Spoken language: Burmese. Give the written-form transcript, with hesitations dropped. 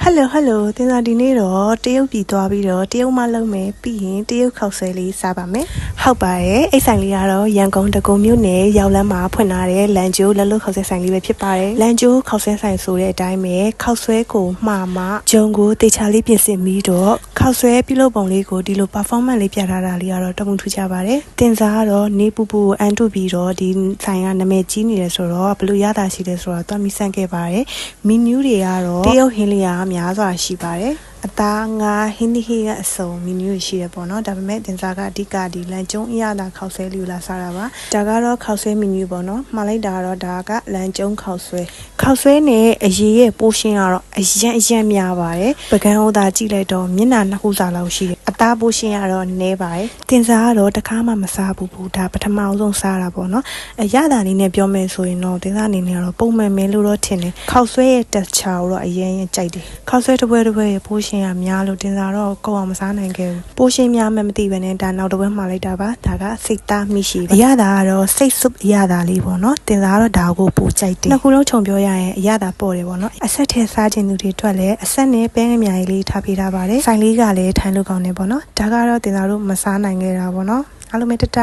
Hello တင်စားဒီနေ့တော့တရုတ်ပြည်သွားပြီးတော့တရုတ်မလုံးမယ်ပြီးရင်တရုတ်ခောက်ဆွဲလေးစားပါမယ်ဟုတ်ပါတယ်အိတ်ဆိုင်လေးကတော့ရန်ကုန်တကုံမြို့နယ်ရောက်လမ်းမှာဖွင့်ထားတဲ့လန်ကျိုးလက်လွတ်ခောက်ဆွဲဆိုင်လေးပဲဖြစ်ပါတယ်လန်ကျိုးခောက်ဆွဲဆိုင်ဆိုတဲ့အတိုင်းပဲခောက်ဆွဲကိုမှားမှဂျုံကိုတေချာလေးပြင်ဆင်ပြီးတော့ခောက်ဆွဲပြုလုပ်ပုံလေးကိုဒီလို performance လေးပြထားတာလေးကတော့တမှုထူးခြားပါတယ်တင်စားကတော့နေပူပူအန်တုပြီးတော့ဒီဆိုင်ကနာမည်ကြီးနေတယ်ဆိုတော့ဘလို့ရတာရှိတယ်ဆိုတော့တွားမိဆန့်ခဲ့ပါတယ်မီနူးတွေကတော့တရုတ်ဟင်းလျာများစွာရှိပါတယ်အသားငါဟင်းဒီဟီကအစုံမီနူးရှိရပေါ့နော်ဒါပေမဲ့တင်စားကအဓိကဒီလန်ကျုံအရသာခောက်ဆွဲလေးကိုလာစားတာပါဒါကတော့ခောက်ဆွဲမီနူးပေါ့နော်မှားလိုက်တာကတော့ဒါကလန်ကျုံခောက်ဆွဲနဲ့အရေးရဲ့ပိုးရှင်းကတော့အရန်များပါတယ်ပကန်းဟိုသာကြည့်လိုက်တော့မျက်နှာနှစ်ခုစာလောက်ရှိတယ်အသားပိုးရှင်းကတော့နည်းပါတယ်တင်စားကတော့တခါမှမစားဘူးဒါပထမအောင်ဆုံးစားတာပေါ့နော်အရသာလေးနဲ့ပြောမယ်ဆိုရင်တော့တင်စားအနေနဲ့ကတော့ပုံမှန်မဲလို့တော့ထင်တယ်ခောက်ဆွဲရဲ့တက်ချာကိုတော့အရင်ကြိုက်တယ်ခောက်ဆွဲတစ်ပွဲရဲ့ပိုးရှင်းရများလို့တင်စားတော့ကိုယ်အောင်မစားနိုင်ခဲ့ဘူးပိုးရှင်းများမှမသိပဲနဲ့ဒါနောက်တစ်ပွဲမှာလိုက်တာပါဒါကစိတ်သားမိရှိအရသာကတော့စိတ်ဆုပ်အရသာလေးပေါ့နော်တင်စားတော့ဒါကိုပိုကြိုက်တယ်နှစ်ခုလုံးခြုံပြောရရင်အရသာပေါ့တယ်ပေါ့နော်အဆက်ထဲစားခြင်းသူတွေအတွက်လည်းအဆက်နဲ့ပဲငမြာကြီးလေးထားပေးထားပါတယ်ဆိုင်လေးကလည်းထိုင်လို့ကောင်းတယ်ပေါ့နော်ဒါကတော့တင်စားတို့မစားနိုင်ခဲ့တာပေါ့နော်အားလုံးပဲတတ